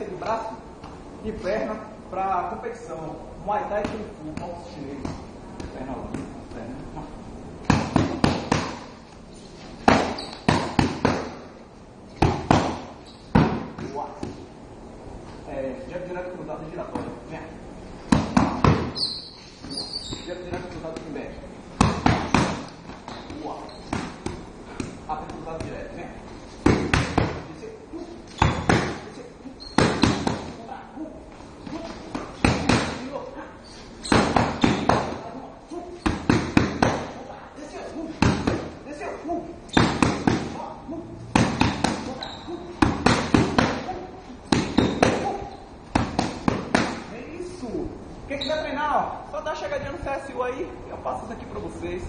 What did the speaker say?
sequência de braço e perna para competição. Muay Thai Kung Fu, boxe chinês. Perna longa, perna. Jab direto cruzado giratório. Vem. Jab direto cruzado aqui embaixo. Abre cruzado direto. Vem. Quem quiser treinar, ó, só dá uma chegadinha no CSU aí, eu passo isso aqui pra vocês.